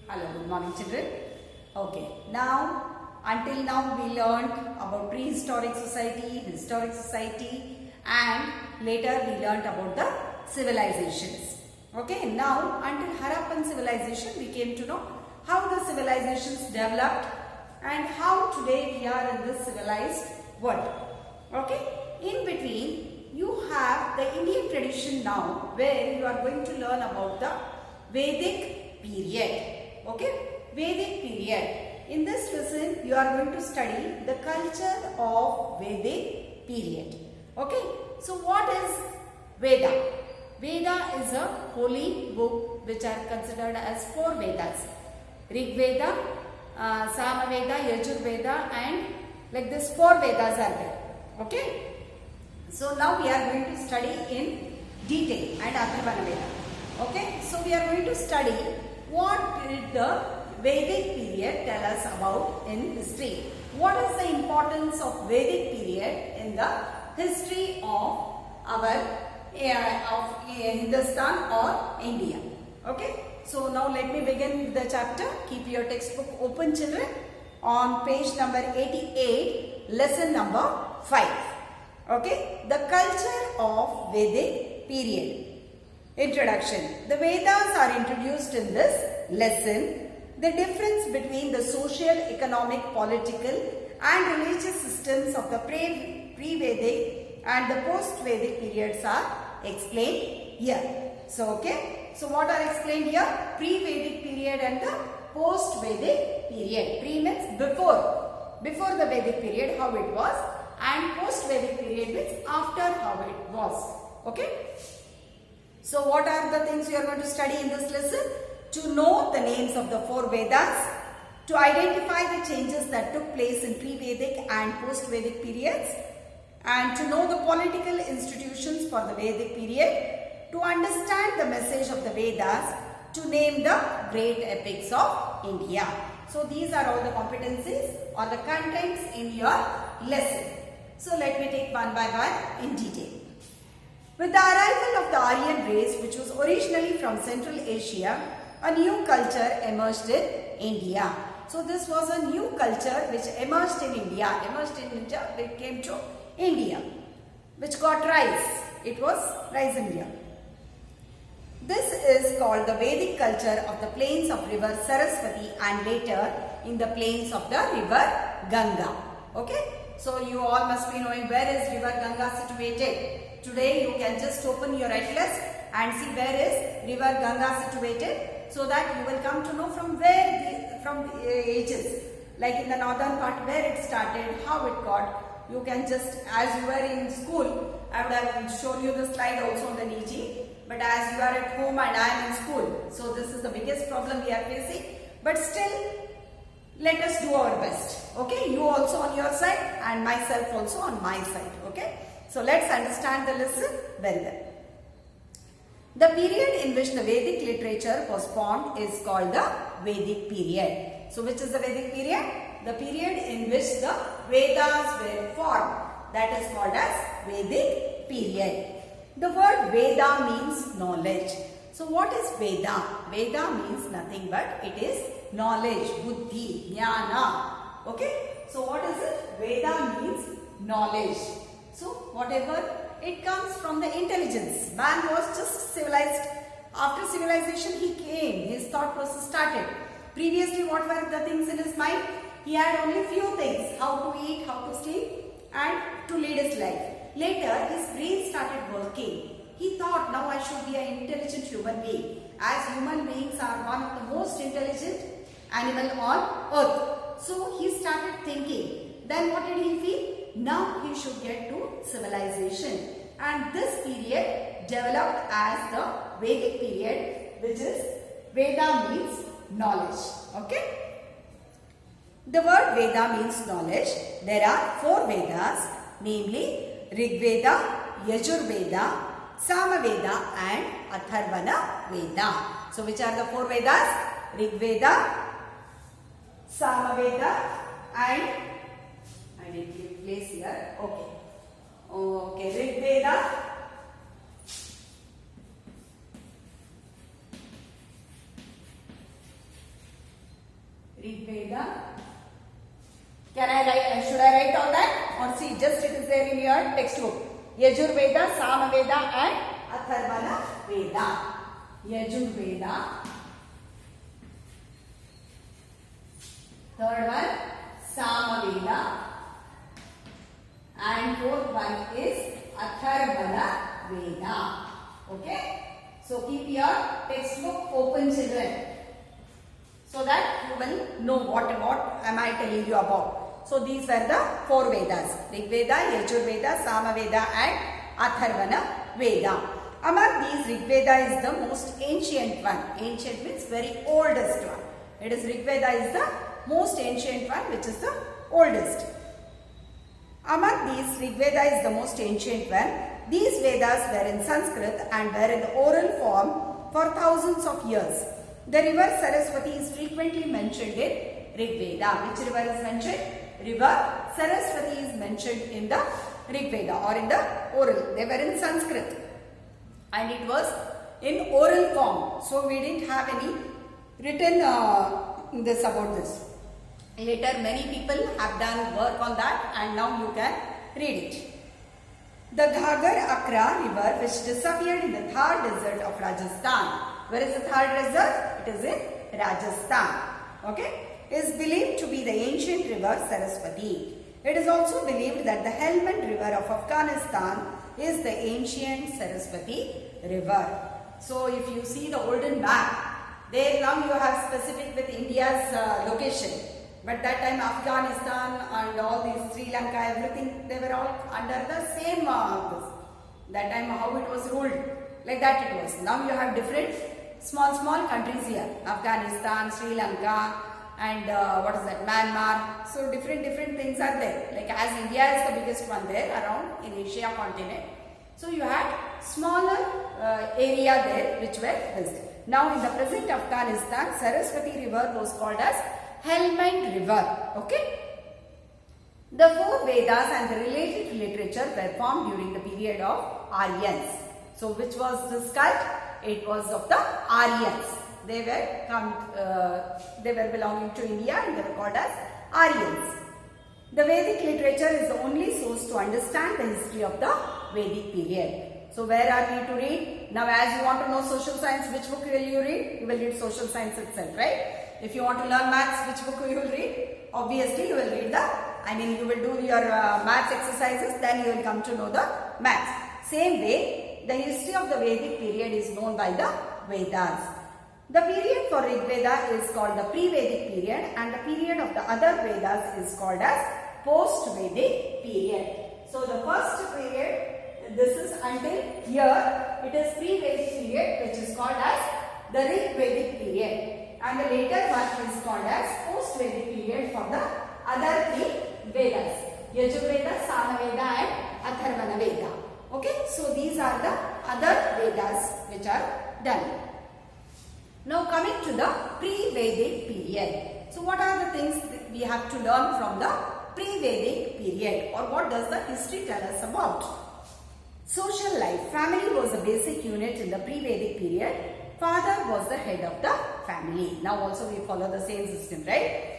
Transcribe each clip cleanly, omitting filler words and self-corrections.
Hello, good morning children. Okay, until now we learned about prehistoric society, historic society, and later we learned about the civilizations. Okay, now until Harappan civilization we came to know how the civilizations developed and how today we are in this civilized world. Okay, in between you have the Indian tradition now where you are going to learn about the Vedic period. Okay, Vedic period. In this lesson, you are going to study the culture of Vedic period. Okay, so what is Veda? Veda is a holy book which are considered as 4 Vedas. Rig Veda, Sama Veda, Yajur Veda, and like this 4 Vedas are there. Okay, so now we are going to study in detail and Atharvana Veda. Okay, so we are going to study what did the Vedic period tell us about in history. What is the importance of Vedic period in the history of our Hindustan or India. Okay, so now let me begin the chapter. Keep your textbook open children on page number 88, lesson number 5. Okay, the culture of Vedic period. Introduction. The Vedas are introduced in this lesson. The difference between the social, economic, political and religious systems of the pre-Vedic and the post-Vedic periods are explained here. So, okay. So, what are explained here? Pre-Vedic period and the post-Vedic period. Pre means before the Vedic period how it was, and post-Vedic period means after how it was. Okay. So, what are the things we are going to study in this lesson? To know the names of the 4 Vedas, to identify the changes that took place in pre-Vedic and post-Vedic periods, and to know the political institutions for the Vedic period, to understand the message of the Vedas, to name the great epics of India. So, these are all the competencies or the contents in your lesson. So, let me take one by one in detail. With the arrival of the Aryan race, which was originally from Central Asia, a new culture emerged in India. So this was a new culture which emerged in India. It came to India, which got rise. It was rise India. This is called the Vedic culture of the plains of river Saraswati and later in the plains of the river Ganga. Okay. So you all must be knowing where is river Ganga situated. Today you can just open your atlas and see where is river Ganga situated, so that you will come to know from where from the ages, like in the northern part where it started, how it got. You can just, as you were in school, I would have shown you the slide also on the Niji, but as you are at home and I am in school, so this is the biggest problem we are facing, but still let us do our best. Okay, you also on your side and myself also on my side. Okay, so let's understand the lesson very well. The period in which the Vedic literature was formed is called the Vedic period. So, which is the Vedic period? The period in which the Vedas were formed. That is called as Vedic period. The word Veda means knowledge. So, what is Veda? Veda means nothing but it is knowledge, buddhi, jnana. Okay. So, what is it? Veda means knowledge. So, whatever it comes from the intelligence. Man was just civilized. After civilization he came. His thought process started. Previously what were the things in his mind? He had only few things. How to eat, how to sleep and to lead his life. Later his brain started working. He thought now I should be an intelligent human being. As human beings are one of the most intelligent animal on earth. So he started thinking. Then what did he feel? Now he should get to civilization, and this period developed as the Vedic period, which is Veda means knowledge. Okay. The word Veda means knowledge. There are 4 Vedas, namely Rig Veda, Yajur Veda, Sama Veda and Atharvana Veda. So which are the 4 Vedas? Rig Veda, Sama Veda and I need to give place here. Okay. Okay. Rig Veda, Rig Veda. Can I write? Should I write all that? Or see, just it is there in your textbook. Yajur Veda, Sama Veda, and Atharvana Veda. Yajur Veda. Third one, Sama Veda. And fourth one is Atharvana Veda. Okay? So keep your textbook open, children, so that you will know what am I telling you about. So these were the four Vedas: Rig Veda, Yajur Veda, Sama Veda, and Atharvana Veda. Among these, Rig Veda is the most ancient one. Ancient means very oldest one. It is Rig Veda is the most ancient one, which is the oldest. Among these, Rig Veda is the most ancient one. These Vedas were in Sanskrit and were in the oral form for thousands of years. The river Saraswati is frequently mentioned in Rig Veda. Which river is mentioned? River Saraswati is mentioned in the Rig Veda or in the oral. They were in Sanskrit and it was in oral form. So we didn't have any written this about this. Later many people have done work on that and now you can read it. The Ghagar Akra river, which disappeared in the Thar desert of Rajasthan. Where is the Thar desert? It is in Rajasthan. Okay? Is believed to be the ancient river Saraswati. It is also believed that the Helmand river of Afghanistan is the ancient Saraswati river. So if you see the olden map, there now you have specific with India's location. But that time Afghanistan and all these Sri Lanka, everything, they were all under the same that time how it was ruled, like that it was. Now you have different small countries here, Afghanistan, Sri Lanka, and what is that, Myanmar. So different things are there. Like as India is the biggest one there around in Asia continent. So you had smaller area there which were this. Now in the present Afghanistan, Saraswati river was called as Helmand river. Okay. The four Vedas and the related literature were formed during the period of Aryans. So which was this cult? It was of the Aryans. They were belonging to India and they were called as Aryans. The Vedic literature is the only source to understand the history of the Vedic period. So where are we to read? Now as you want to know social science, which book will you read? You will read social science itself, right? If you want to learn maths, which book you will read? Obviously you will read you will do your maths exercises, then you will come to know the maths. Same way, the history of the Vedic period is known by the Vedas. The period for Rig Veda is called the pre-Vedic period and the period of the other Vedas is called as post-Vedic period. So the first period, this is until here, it is pre-Vedic period which is called as the Rig Vedic period. And the later one is called as post-Vedic period for the other three Vedas. Yajur Veda, Sama Veda and Atharvana Veda. Okay, so these are the other Vedas which are done. Now coming to the pre-Vedic period. So what are the things that we have to learn from the pre-Vedic period, or what does the history tell us about? Social life. Family was a basic unit in the pre-Vedic period. Father was the head of the family. Now also we follow the same system, right?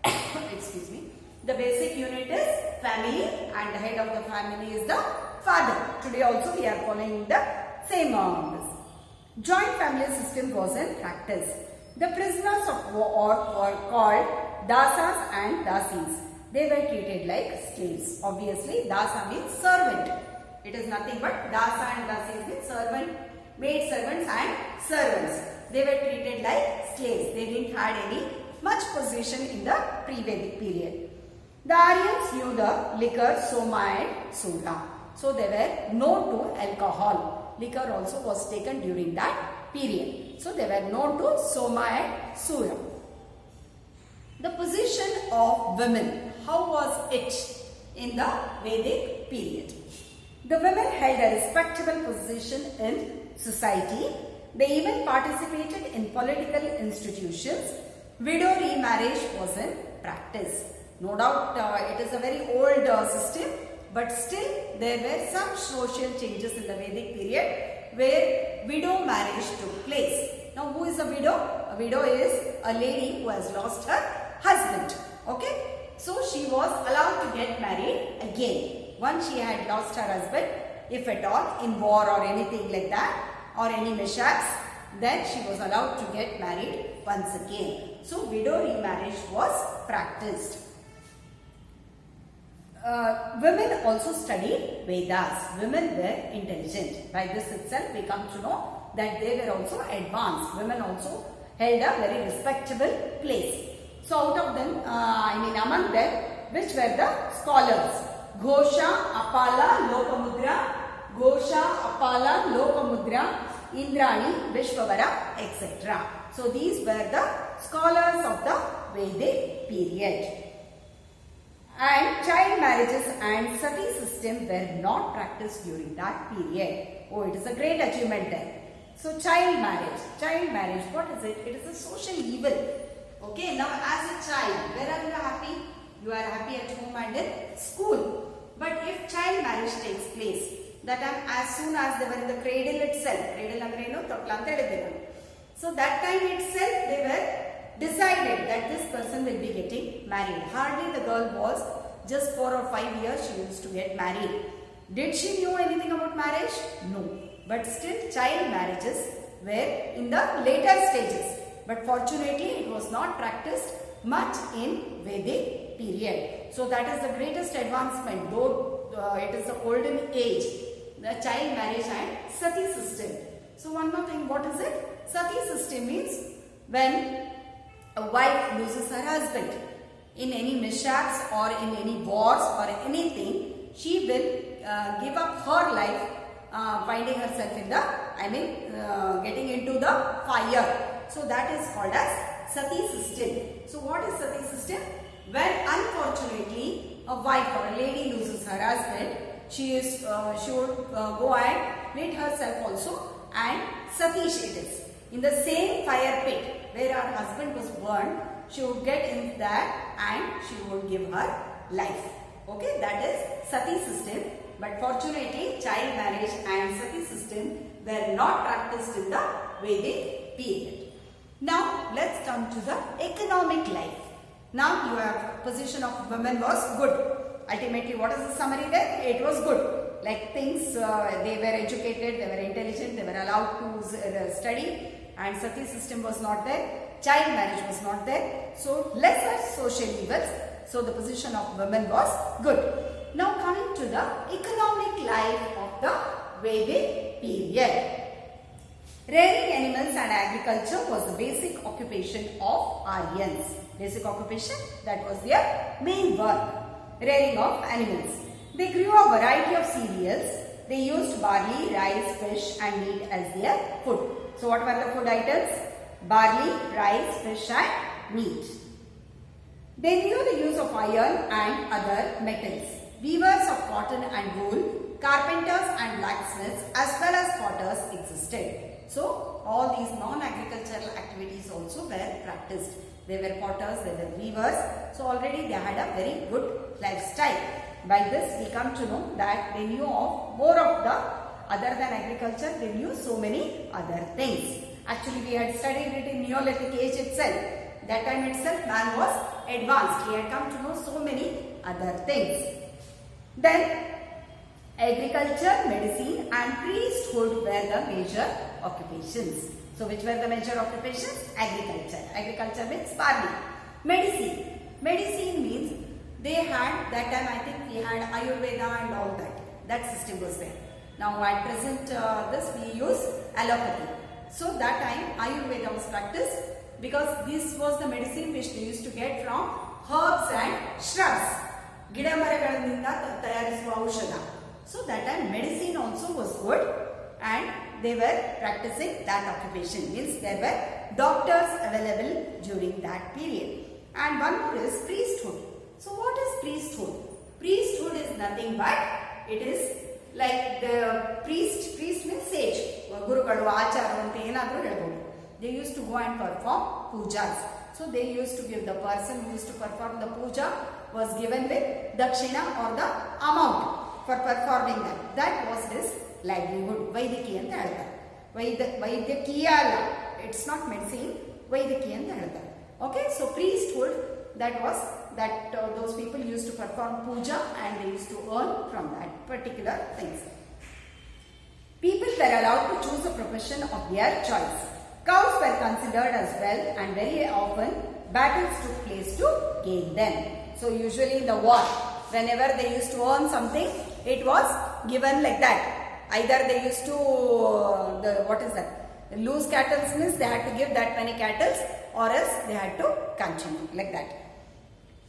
Excuse me. The basic unit is family and the head of the family is the father. Today also we are following the same joint family system was in practice. The prisoners of war were called dasas and dasis. They were treated like slaves. Obviously, dasa means servant. It is nothing but dasa and dasis means servant, maid servants and servants. They were treated like slaves. They didn't have any much position in the pre-Vedic period. The Aryans knew the liquor, soma and soda. So they were known to alcohol. Liquor also was taken during that period. So they were known to soma and soda. The position of women, how was it in the Vedic period? The women held a respectable position in society. They even participated in political institutions. Widow remarriage was in practice. No doubt it is a very old system, but still there were some social changes in the Vedic period where widow marriage took place. Now who is a widow? A widow is a lady who has lost her husband. Okay, so she was allowed to get married again once she had lost her husband, if at all in war or anything like that, or any mishaps, then she was allowed to get married once again. So widow remarriage was practiced. Women also studied Vedas. Women were intelligent. By this itself we come to know that they were also advanced. Women also held a very respectable place. So out of them, among them, which were the scholars? Ghosha, Apala, Lopamudra, Ghosha, Apala, Lopamudra, Indrani, Vishwavara, etc. So these were the scholars of the Vedic period. And child marriages and sati system were not practiced during that period. Oh, it is a great achievement there. So child marriage, what is it? It is a social evil. Okay, now as a child, where are you happy? You are happy at home and in school. But if child marriage takes place, that time as soon as they were in the cradle itself, so that time itself they were decided that this person will be getting married. Hardly the girl was just 4 or 5 years she used to get married. Did she know anything about marriage? No. But still child marriages were in the later stages. But fortunately it was not practiced much in Vedic period. So that is the greatest advancement, though it is the olden age, the child marriage and sati system. So one more thing, what is it? Sati system means when a wife loses her husband in any mishaps or in any wars or anything, she will give up her life, finding herself in the, getting into the fire. So that is called as sati system. So what is sati system? When unfortunately a wife or a lady loses her husband, she would go and meet herself also and sati it is. In the same fire pit where her husband was burned, she would get in that and she would give her life. Okay, that is sati system. But fortunately, child marriage and sati system were not practiced in the Vedic period. Now, let's come to the economic life. Now, your position of women was good. Ultimately, what is the summary there? It was good. Like things, they were educated, they were intelligent, they were allowed to study, and sati system was not there. Child marriage was not there. So, lesser social evils. So, the position of women was good. Now, coming to the economic life of the Vedic period. Rearing animals and agriculture was the basic occupation of Aryans. Basic occupation, that was their main work. Rearing of animals. They grew a variety of cereals. They used barley, rice, fish and meat as their food. So what were the food items? Barley, rice, fish and meat. They knew the use of iron and other metals. Weavers of cotton and wool, carpenters and blacksmiths as well as potters existed. So all these non-agricultural activities also were practiced. They were potters, they were weavers. So already they had a very good lifestyle. By this we come to know that they knew of more of the, other than agriculture, they knew so many other things. Actually we had studied it in Neolithic age itself. That time itself man was advanced. He had come to know so many other things. Then agriculture, medicine and priesthood were the major occupations. So which were the major occupations? Agriculture. Agriculture means farming. Medicine. Medicine means they had, that time I think we had Ayurveda and all that. That system was there. Now at present this we use allopathy. So that time Ayurveda was practiced because this was the medicine which they used to get from herbs and shrubs. ಗಿಡ ಮರಗಳಿಂದ ತಯಾರಿಸುವ ಔಷಧ. So that time medicine also was good and they were practicing that occupation. Means there were doctors available during that period. And one more is priesthood. So what is priesthood? Priesthood is nothing but it is like the priest means sage. Gurugalu, Acharu ante enadru helbodu. They used to go and perform pujas. So they used to give, the person who used to perform the puja was given with dakshina or the amount for performing that. That was his livelihood. Vaidiki anta helತಾರೆ. Vaidyakiya alla. It's not medicine. Vaidiki anta ಹೇಳ್ತಾರೆ. Okay, so priesthood That was that those people used to perform puja and they used to earn from that particular things. People were allowed to choose a profession of their choice. Cows were considered as well, and very often battles took place to gain them. So usually in the war, whenever they used to earn something, it was given like that. Either they used to, lose cattle means they had to give that many cattle, or else they had to continue like that.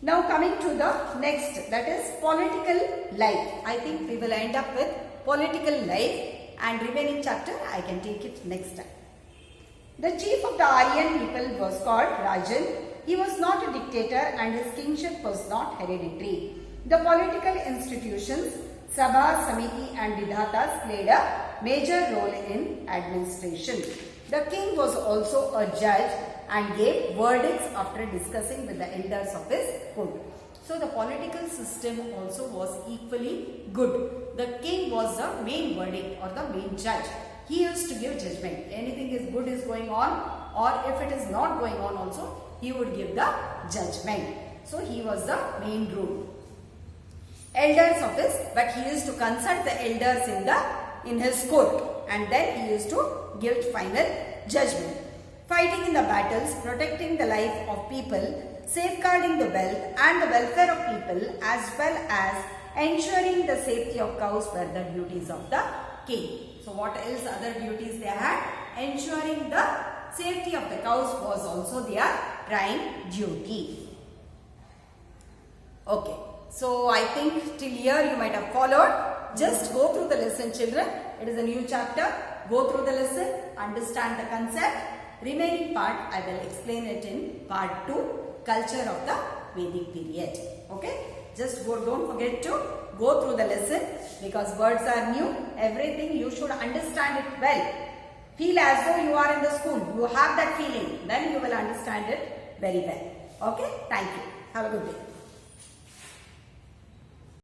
Now coming to the next, that is political life. I think we will end up with political life, and remaining chapter I can take it next time. The chief of the Aryan people was called Rajan. He was not a dictator and his kingship was not hereditary. The political institutions, Sabha, Samiti and Vidhatas played a major role in administration. The king was also a judge and gave verdicts after discussing with the elders of his court. So the political system also was equally good. The king was the main verdict or the main judge. He used to give judgment. Anything is good is going on, or if it is not going on also, he would give the judgment. So he was the main rule. Elders of this, but he used to consult the elders in his court, and then he used to give final judgment. Fighting in the battles, protecting the life of people, safeguarding the wealth and the welfare of people, as well as ensuring the safety of cows were the duties of the king. So what else other duties they had? Ensuring the safety of the cows was also their prime duty. Okay, so I think till here you might have followed. Just go through the lesson, children. It is a new chapter. Go through the lesson, understand the concept. Remaining part I will explain it in part 2, culture of the Vedic period. Okay, just go, don't forget to go through the lesson, because words are new. Everything you should understand it well. Feel as though you are in the school. You have that feeling. Then you will understand it very well. Okay, thank you. Have a good day.